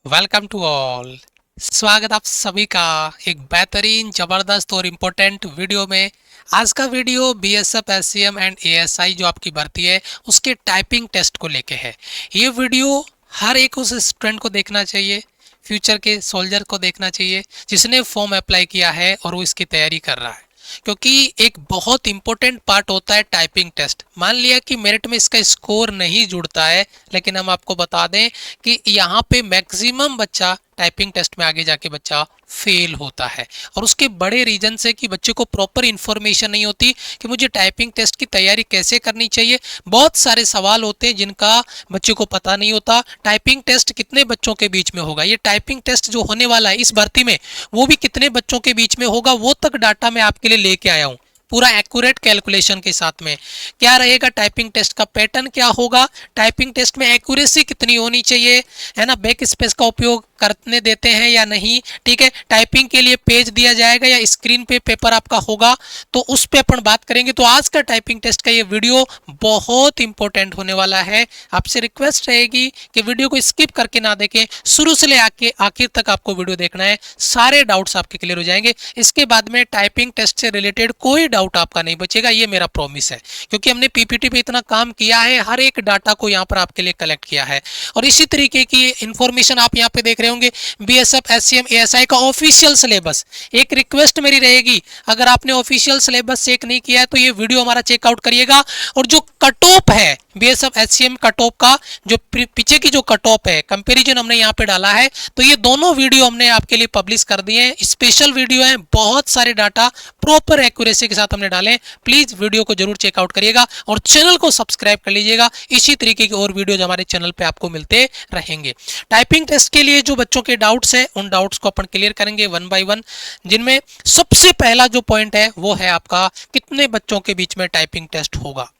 Welcome to all. स्वागत आप सभी का एक बेहतरीन जबरदस्त और इम्पोर्टेंट वीडियो में। आज का video BSF SCM and ASI जो आपकी भर्ती है उसके टाइपिंग टेस्ट को लेके है। ये वीडियो हर एक उस स्टूडेंट को देखना चाहिए, फ्यूचर के सोल्जर को देखना चाहिए जिसने फॉर्म अप्लाई किया है और वो इसकी तैयारी कर रहा है, क्योंकि एक बहुत इंपॉर्टेंट पार्ट होता है टाइपिंग टेस्ट। मान लिया कि मेरिट में इसका स्कोर नहीं जुड़ता है, लेकिन हम आपको बता दें कि यहाँ पे मैक्सिमम बच्चा टाइपिंग टेस्ट में आगे जाके बच्चा फेल होता है। और उसके बड़े रीजन से कि बच्चे को प्रॉपर इंफॉर्मेशन नहीं होती कि मुझे टाइपिंग टेस्ट की तैयारी कैसे करनी चाहिए। बहुत सारे सवाल होते हैं जिनका बच्चे को पता नहीं होता। टाइपिंग टेस्ट कितने बच्चों के बीच में होगा, ये टाइपिंग टेस्ट जो होने वाला है इस भर्ती में वो भी कितने बच्चों के बीच में होगा, वो तक डाटा मैं आपके लिए लेके आया हूँ पूरा एक्यूरेट कैलकुलेशन के साथ में। क्या रहेगा टाइपिंग टेस्ट का पैटर्न, क्या होगा टाइपिंग टेस्ट में, एक्यूरेसी कितनी होनी चाहिए, है ना, बैक स्पेस का उपयोग करने देते हैं या नहीं, ठीक है, टाइपिंग के लिए पेज दिया जाएगा या स्क्रीन पे पेपर आपका होगा, तो उस पे अपन बात करेंगे। तो आज का टाइपिंग टेस्ट का ये वीडियो बहुत इंपॉर्टेंट होने वाला है। आपसे रिक्वेस्ट रहेगी कि वीडियो को स्किप करके ना देखें, शुरू से ले आके आखिर तक आपको वीडियो देखना है, सारे डाउट्स आपके क्लियर हो जाएंगे। इसके बाद में टाइपिंग टेस्ट से रिलेटेड कोई डाउट आपका नहीं बचेगा, ये मेरा प्रॉमिस है, क्योंकि हमने पीपीटी पे इतना काम किया है, हर एक डाटा को यहाँ पर आपके लिए कलेक्ट किया है। और इसी तरीके की इंफॉर्मेशन आप यहाँ पे देख रहे होंगे बीएसएफ एससीएम एएसआई का ऑफिशियल सिलेबस। एक रिक्वेस्ट मेरी रहेगी, अगर आपने ऑफिशियल सिलेबस चेक नहीं किया है तो ये वीडियो हमारा चेकआउट करिएगा। और जो कट ऑफ है बीएसएफ एससीएम कट ऑफ का, जो पीछे की जो कट ऑफ है, कंपेरिजन हमने यहाँ पे डाला है, तो ये दोनों वीडियो हमने आपके लिए पब्लिश कर दिए हैं। स्पेशल वीडियो है, बहुत सारे डाटा प्रॉपर एक्यूरेसी के साथ हमने डाले। प्लीज वीडियो को जरूर चेकआउट करिएगा और चैनल को सब्सक्राइब कर लीजिएगा। इसी तरीके के और वीडियो हमारे चैनल पे आपको मिलते रहेंगे। टाइपिंग टेस्ट के लिए जो बच्चों के डाउट्स हैं उन डाउट्स को अपन क्लियर करेंगे वन बाय वन, जिनमें सबसे पहला जो पॉइंट है वो है आपका कितने बच्चों के बीच में टाइपिंग टेस्ट होगा।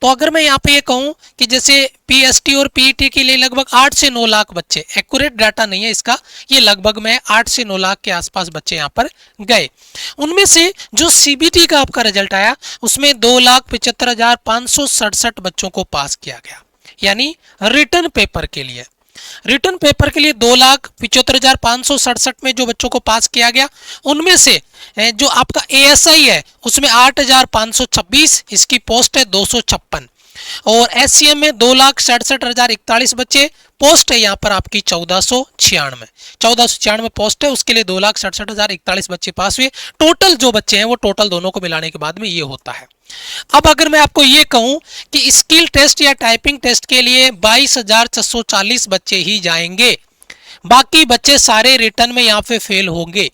तो अगर मैं यहाँ पे ये कहूँ कि जैसे पीएसटी और पीईटी के लिए लगभग 8 से 9 लाख बच्चे, एक्यूरेट डाटा नहीं है इसका, ये लगभग में 8 से 9 लाख के आसपास बच्चे यहाँ पर गए। उनमें से जो सीबीटी का आपका रिजल्ट आया उसमें 2,75,567 बच्चों को पास किया गया, यानी रिटर्न पेपर के लिए। रिटर्न पेपर के लिए 2,75,567 में जो बच्चों को पास किया गया, उनमें से जो आपका एएसआई है उसमें 8,526, इसकी पोस्ट है 256। और एससीएम में 2,67,041 बच्चे, पोस्ट है यहाँ पर आपकी 1496 पोस्ट है, उसके लिए 2,67,041 बच्चे पास हुए। टोटल जो बच्चे हैं वो टोटल दोनों को मिलाने के बाद में ये होता है। अब अगर मैं आपको ये कहूं कि स्किल टेस्ट या टाइपिंग टेस्ट के लिए 22,640 बच्चे ही जाएंगे, बाकी बच्चे सारे रिटर्न में यहाँ पे फेल होंगे,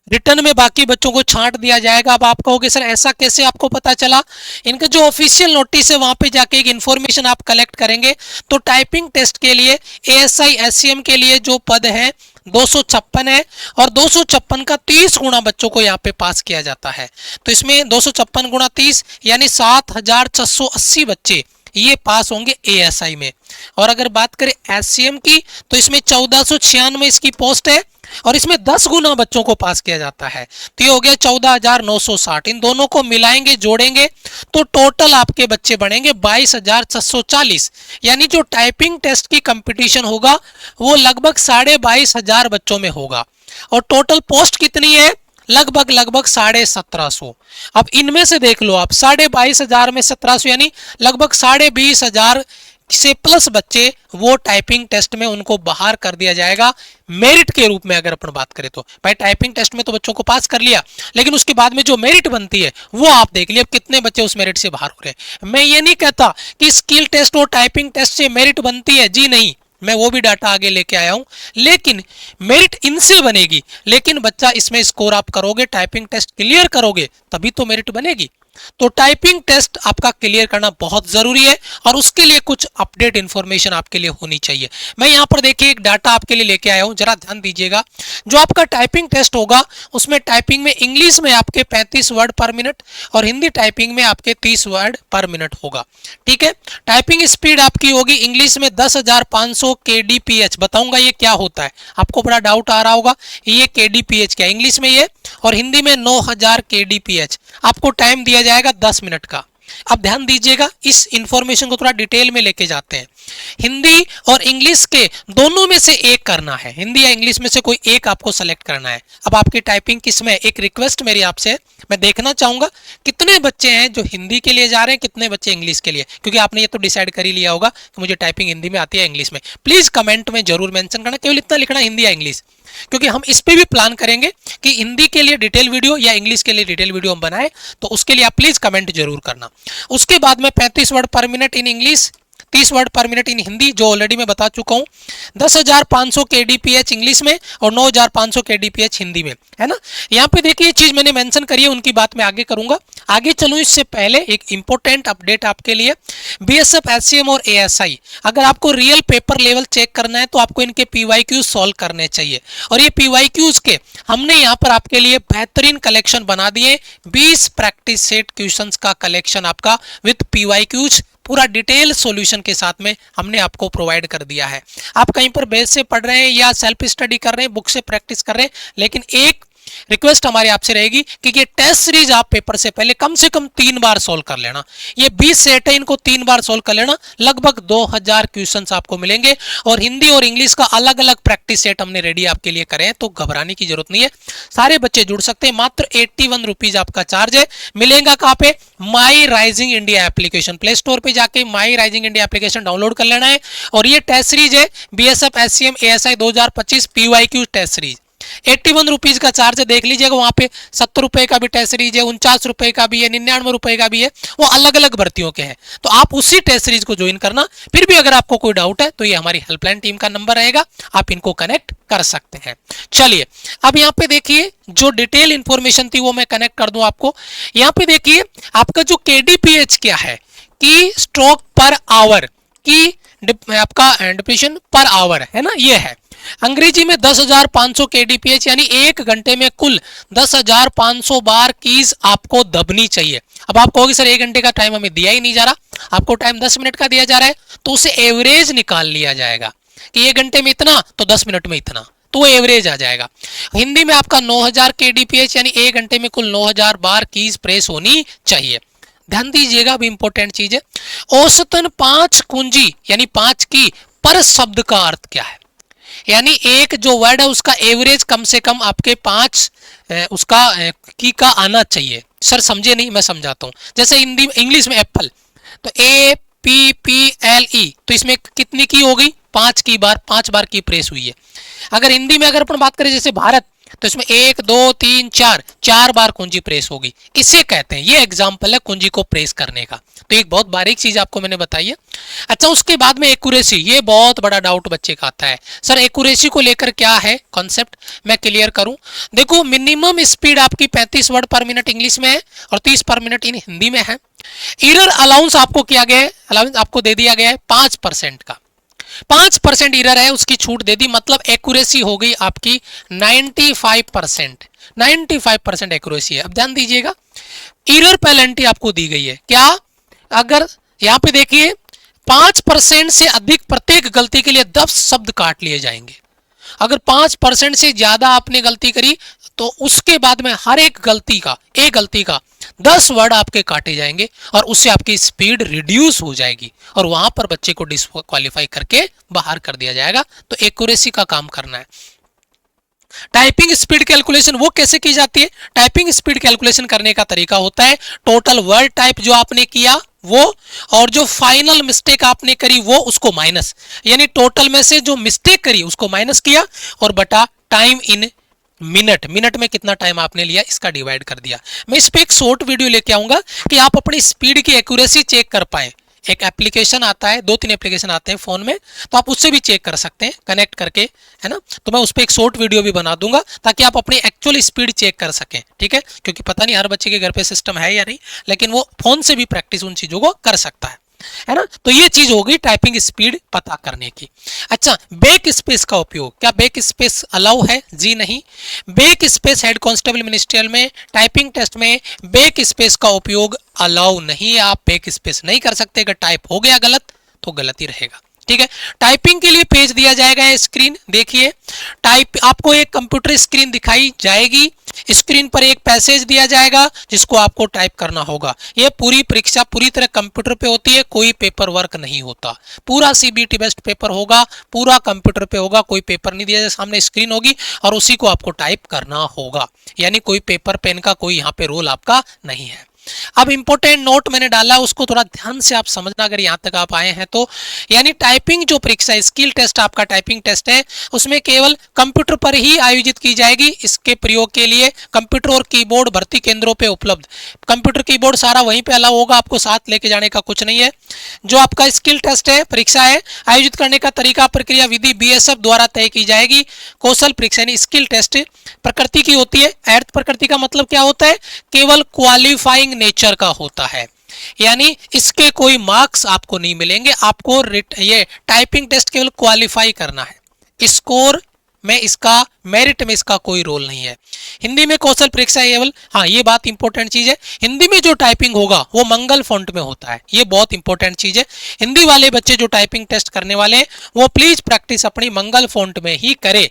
रिटर्न में बाकी बच्चों को छांट दिया जाएगा। अब आप कहोगे सर ऐसा कैसे आपको पता चला, इनका जो ऑफिशियल नोटिस है वहां पे जाके एक इन्फॉर्मेशन आप कलेक्ट करेंगे। तो टाइपिंग टेस्ट के लिए एएसआई एससीएम के लिए जो पद है 256 है, और 256 का 30 गुना बच्चों को यहाँ पे पास किया जाता है। तो इसमें 256 गुना 30 यानी 7,680 बच्चे ये पास होंगे एएसआई में। और अगर बात करें एससीएम की तो इसमें 1496 इसकी पोस्ट है, और इसमें 10 गुना बच्चों को पास किया जाता है, तो ये हो गया 14,960। इन दोनों को मिलाएंगे, जोड़ेंगे तो टोटल आपके बच्चे बनेंगे 22,640। यानी जो टाइपिंग टेस्ट की कंपटीशन होगा वो लगभग 22,500 बच्चों में होगा। और टोटल पोस्ट कितनी है, लगभग 1750। अब इनमें से देख लो आप 22,500 में 1700 यानी लगभग 20,500 से प्लस बच्चे वो टाइपिंग टेस्ट में उनको बाहर कर दिया जाएगा मेरिट के रूप में। अगर अपन बात करें तो भाई टाइपिंग टेस्ट में तो बच्चों को पास कर लिया, लेकिन उसके बाद में जो मेरिट बनती है वो आप देख लिया कितने बच्चे उस मेरिट से बाहर हो रहे हैं। मैं ये नहीं कहता कि स्किल टेस्ट और टाइपिंग टेस्ट से मेरिट बनती है, जी नहीं, मैं वो भी डाटा आगे लेके आया हूं, लेकिन मेरिट इनसे बनेगी। लेकिन बच्चा इसमें स्कोर आप करोगे, टाइपिंग टेस्ट क्लियर करोगे तभी तो मेरिट बनेगी। तो टाइपिंग टेस्ट आपका क्लियर करना बहुत जरूरी है, और उसके लिए कुछ अपडेट इंफॉर्मेशन आपके लिए होनी चाहिए। मैं यहाँ पर देखिए एक डाटा आपके लिए लेके आया हूँ, जरा ध्यान दीजिएगा। जो आपका टाइपिंग टेस्ट होगा उसमें टाइपिंग में इंग्लिश में आपके 35 वर्ड पर मिनट और हिंदी टाइपिंग में आपके 30 वर्ड पर मिनट होगा, ठीक है। टाइपिंग स्पीड आपकी होगी इंग्लिश में 10,500 kdph। बताऊंगा ये क्या होता है, आपको बड़ा डाउट आ रहा होगा ये kdph क्या, इंग्लिश में ये, और हिंदी में 9,000 kdph। आपको टाइम दिया जाएगा 10 मिनट का। अब ध्यान दीजिएगा, इस इंफॉर्मेशन को थोड़ा डिटेल में लेके जाते हैं। हिंदी और इंग्लिश के दोनों में से एक करना है, हिंदी या इंग्लिश में से कोई एक आपको सेलेक्ट करना है। अब आपकी टाइपिंग किस में, एक रिक्वेस्ट मेरी आपसे, मैं देखना चाहूंगा कितने बच्चे हैं जो हिंदी के लिए जा रहे हैं, कितने बच्चे इंग्लिश के लिए, क्योंकि आपने ये तो डिसाइड कर ही लिया होगा कि मुझे टाइपिंग हिंदी में आती है इंग्लिश में। प्लीज कमेंट में जरूर मेंशन करना, केवल इतना लिखना हिंदी या इंग्लिश, क्योंकि हम इस पे भी प्लान करेंगे कि हिंदी के लिए डिटेल वीडियो या इंग्लिश के लिए डिटेल वीडियो हम बनाए, तो उसके लिए आप प्लीज कमेंट जरूर करना। उसके बाद में 35 वर्ड पर मिनट इन इंग्लिश, 30 वर्ड पर मिनट इन हिंदी, जो ऑलरेडी मैं बता चुका हूं, 10,500 kdph इंग्लिश में और 9,500 kdph हिंदी में, है ना। यहाँ पे देखिए ये चीज मैंने मेंशन करी है, उनकी बात मैं आगे करूंगा। आगे चलूं इससे पहले एक इंपॉर्टेंट अपडेट आपके लिए, बीएसएफ एससीएम और एएसआई, अगर आपको रियल पेपर लेवल चेक करना है तो आपको इनके पीवाईक्यूज सॉल्व करने चाहिए, और ये पीवाईक्यूज के हमने यहाँ पर आपके लिए बेहतरीन कलेक्शन बना दिए। 20 प्रैक्टिस सेट क्वेश्चंस का कलेक्शन आपका विद पीवाईक्यूज, पूरा डिटेल सॉल्यूशन के साथ में हमने आपको प्रोवाइड कर दिया है। आप कहीं पर बेस से पढ़ रहे हैं या सेल्फ स्टडी कर रहे हैं, बुक से प्रैक्टिस कर रहे हैं, लेकिन एक रिक्वेस्ट हमारी आपसे रहेगी कि ये टेस्ट सीरीज आप पेपर से पहले कम से कम 3 बार सोल्व कर लेना। ये 20 सेट है, इनको 3 बार सोल्व कर लेना, लगभग 2000 क्वेश्चंस आपको मिलेंगे। और हिंदी और इंग्लिश का अलग अलग प्रैक्टिस सेट हमने रेडी आपके लिए करे हैं, तो घबराने की जरूरत नहीं है, सारे बच्चे जुड़ सकते हैं। मात्र 81 रुपीज आपका चार्ज है। मिलेगा कहाँ पे, my rising India application, play store पे जाके my rising India application download कर लेना है। और ये टेस्ट सीरीज है BSF SCM ASI 2025 PYQ test series, 81 rupees का चार्ज है। देख लीजिएगा वहां पे 70 रुपए का भी टेस्ट सीरीज है, 49 रुपए का भी है, 99 रुपए का भी है, वो अलग अलग भर्तियों के हैं। तो आप उसी टेस्ट सीरीज को ज्वाइन करना। फिर भी अगर आपको कोई डाउट है तो ये हमारी हेल्पलाइन टीम का नंबर रहेगा, आप इनको कनेक्ट कर सकते हैं। चलिए अब यहाँ पे देखिए जो डिटेल इंफॉर्मेशन थी वो मैं कनेक्ट कर दूं आपको। यहाँ पे देखिए आपका जो केडीपीएच क्या है, की स्ट्रोक पर आवर की आपका डिप्रेशन पर आवर है ना, ये है। अंग्रेजी में 10,500 kdph, यानी 1 घंटे में कुल 10,500 बार कीज आपको दबनी चाहिए। अब आप कहोगे सर 1 घंटे का टाइम हमें दिया ही नहीं जा रहा, आपको टाइम 10 मिनट का दिया जा रहा है, तो उसे एवरेज निकाल लिया जाएगा कि 1 घंटे में इतना तो 10 मिनट में इतना, तो वो एवरेज आ जाएगा। हिंदी में आपका 9,000 kdph, यानी 1 घंटे में कुल 9,000 बार कीज प्रेस होनी चाहिए। ध्यान दीजिएगा, अब इंपॉर्टेंट चीज है, औसतन 5 कुंजी यानी 5 की पर शब्द का अर्थ क्या है, यानी एक जो वर्ड है उसका एवरेज कम से कम आपके 5 उसका की का आना चाहिए। सर समझे नहीं, मैं समझाता हूं। जैसे हिंदी इंग्लिश में एप्पल, तो APPLE, तो इसमें कितनी की हो गई, 5 की बार, 5 बार की प्रेस हुई है। अगर हिंदी में अगर अपन बात करें जैसे भारत, तो इसमें 1 2 3 4 बार कुंजी प्रेस होगी, इसे कहते हैं, ये एग्जाम्पल है कुंजी को प्रेस करने का। तो एक बहुत बारीक चीज आपको मैंने बताई है। अच्छा उसके बाद में एक्यूरेसी, ये बहुत बड़ा डाउट बच्चे का आता है, सर एक्यूरेसी को लेकर क्या है कॉन्सेप्ट, मैं क्लियर करूं। देखो मिनिमम स्पीड आपकी 35 वर्ड पर मिनट इंग्लिश में है और 30 पर मिनट इन हिंदी में है। एरर अलाउंस आपको किया गया है, अलाउंस आपको दे दिया गया है 5% का, 5% एरर है उसकी छूट दे दी, मतलब एक्यूरेसी हो गई आपकी 95%, 95% एक्यूरेसी है। अब ध्यान दीजिएगा, एरर पेनल्टी आपको दी गई है क्या, अगर यहां पे देखिए 5% से अधिक प्रत्येक गलती के लिए 10 शब्द काट लिए जाएंगे। अगर 5% से ज्यादा आपने गलती करी तो उसके बाद में हर एक गलती का 10 वर्ड आपके काटे जाएंगे और उससे आपकी स्पीड रिड्यूस हो जाएगी और वहां पर बच्चे को डिस्क्वालीफाई करके बाहर कर दिया जाएगा। तो एक्यूरेसी का काम करना है। टाइपिंग स्पीड कैलकुलेशन वो कैसे की जाती है, टाइपिंग स्पीड कैलकुलेशन करने का तरीका होता है टोटल वर्ड टाइप जो आपने किया वो, और जो फाइनल मिस्टेक आपने करी वो, उसको माइनस, यानी टोटल में से जो मिस्टेक करी उसको माइनस किया और बटा टाइम इन मिनट में कितना टाइम आपने लिया इसका डिवाइड कर दिया। मैं इस पे एक शॉर्ट वीडियो लेके आऊंगा कि आप अपनी स्पीड की एक्यूरेसी चेक कर पाए। एक एप्लीकेशन आता है, 2-3 एप्लीकेशन आते हैं फोन में, तो आप उससे भी चेक कर सकते हैं कनेक्ट करके, है ना। तो मैं उस पर एक शॉर्ट वीडियो भी बना दूंगा ताकि आप अपनी एक्चुअल स्पीड चेक कर सकें, ठीक है, क्योंकि पता नहीं हर बच्चे के घर पे सिस्टम है या नहीं, लेकिन वो फोन से भी प्रैक्टिस उन चीजों को कर सकता है ना। तो ये चीज होगी टाइपिंग स्पीड पता करने की। अच्छा बैक स्पेस का उपयोग, क्या बैक स्पेस अलाउ है, जी नहीं। Back space head constable ministerial में टाइपिंग टेस्ट में बैक स्पेस का उपयोग अलाउ नहीं है, आप बैक स्पेस नहीं कर सकते। अगर टाइप हो गया गलत तो गलत ही रहेगा, ठीक है। टाइपिंग के लिए पेज दिया जाएगा स्क्रीन, देखिए टाइप आपको एक कंप्यूटर स्क्रीन दिखाई जाएगी स्क्रीन पर एक पैसेज दिया जाएगा जिसको आपको टाइप करना होगा। ये पूरी परीक्षा पूरी तरह कंप्यूटर पे होती है, कोई पेपर वर्क नहीं होता। पूरा सीबीटी बेस्ड पेपर होगा, पूरा कंप्यूटर पे होगा, कोई पेपर नहीं दिया जाएगा, सामने स्क्रीन होगी और उसी को आपको टाइप करना होगा। यानी कोई पेपर पेन का कोई यहाँ पे रोल आपका नहीं है। अब इंपॉर्टेंट नोट मैंने डाला, उसको थोड़ा ध्यान से आप समझना अगर यहां तक आप आए हैं तो। यानी टाइपिंग जो परीक्षा है, स्किल टेस्ट आपका टाइपिंग टेस्ट है, उसमें केवल कंप्यूटर पर ही आयोजित की जाएगी। इसके प्रयोग के लिए कंप्यूटर और कीबोर्ड भर्ती केंद्रों पे उपलब्ध। कंप्यूटर कीबोर्ड सारा वहीं पे अलाउ होगा, आपको साथ लेके जाने का कुछ नहीं है। जो आपका स्किल टेस्ट है, परीक्षा है, आयोजित करने का तरीका, प्रक्रिया, विधि बीएसएफ द्वारा तय की जाएगी। कौशल परीक्षा यानी स्किल टेस्ट प्रकृति की होती है। अर्थ प्रकृति का मतलब क्या होता है? केवल क्वालिफाइंग नेचर का होता है, यानी इसके कोई मार्क्स आपको नहीं मिलेंगे। आपको ये टाइपिंग टेस्ट केवल क्वालिफाई करना है, स्कोर में इसका, मेरिट में इसका कोई रोल नहीं है। हिंदी में कौशल परीक्षा केवल, हाँ ये बात इंपॉर्टेंट चीज है, हिंदी में जो टाइपिंग होगा वो मंगल फॉन्ट में होता है, ये बहुत इंपॉर्टेंट चीज है। हिंदी वाले बच्चे जो टाइपिंग टेस्ट करने वाले हैं वो प्लीज प्रैक्टिस अपनी मंगल फॉन्ट में ही करें।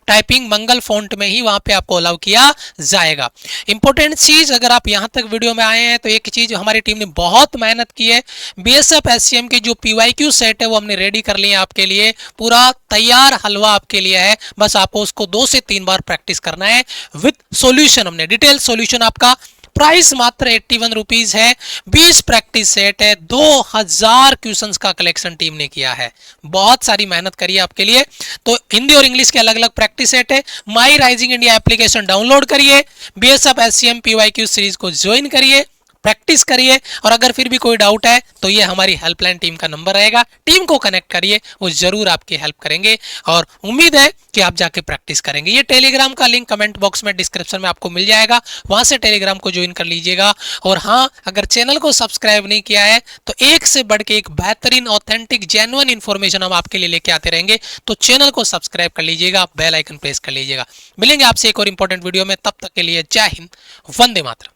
टाइपिंग मंगल फॉन्ट में ही वहां पे आपको अलाउ किया जाएगा। इंपॉर्टेंट चीज, अगर आप यहां तक वीडियो में आए हैं तो एक चीज हमारी टीम ने बहुत मेहनत की है। बीएसएफ एससीएम की जो पीवाईक्यू सेट है वो हमने रेडी कर लिया आपके लिए, पूरा तैयार हलवा आपके लिए है। बस आपको उसको 2 से 3 बार प्रैक्टिस करना है विद सॉल्यूशन। हमने डिटेल सॉल्यूशन, आपका प्राइस मात्र 81 रुपीज है, 20 प्रैक्टिस सेट है, 2000 क्वेश्चंस का कलेक्शन टीम ने किया है। बहुत सारी मेहनत करी है आपके लिए। तो हिंदी और इंग्लिश के अलग अलग प्रैक्टिस सेट है। माई राइजिंग इंडिया एप्लीकेशन डाउनलोड करिए, बीएसएफ एससीएम पीवाईक्यू सीरीज को ज्वाइन करिए, प्रैक्टिस करिए। और अगर फिर भी कोई डाउट है तो ये हमारी हेल्पलाइन टीम का नंबर रहेगा, टीम को कनेक्ट करिए, वो जरूर आपकी हेल्प करेंगे और उम्मीद है कि आप जाके प्रैक्टिस करेंगे। ये टेलीग्राम का लिंक कमेंट बॉक्स में डिस्क्रिप्शन में आपको मिल जाएगा, वहां से टेलीग्राम को ज्वाइन कर लीजिएगा। और हाँ, अगर चैनल को सब्सक्राइब नहीं किया है तो एक से बढ़ के एक बेहतरीन ऑथेंटिक जेन्युइन इंफॉर्मेशन हम आपके लिए लेके आते रहेंगे, तो चैनल को सब्सक्राइब कर लीजिएगा, बेल आइकन प्रेस कर लीजिएगा। मिलेंगे आपसे एक और इंपॉर्टेंट वीडियो में, तब तक के लिए जय हिंद, वंदे मातरम।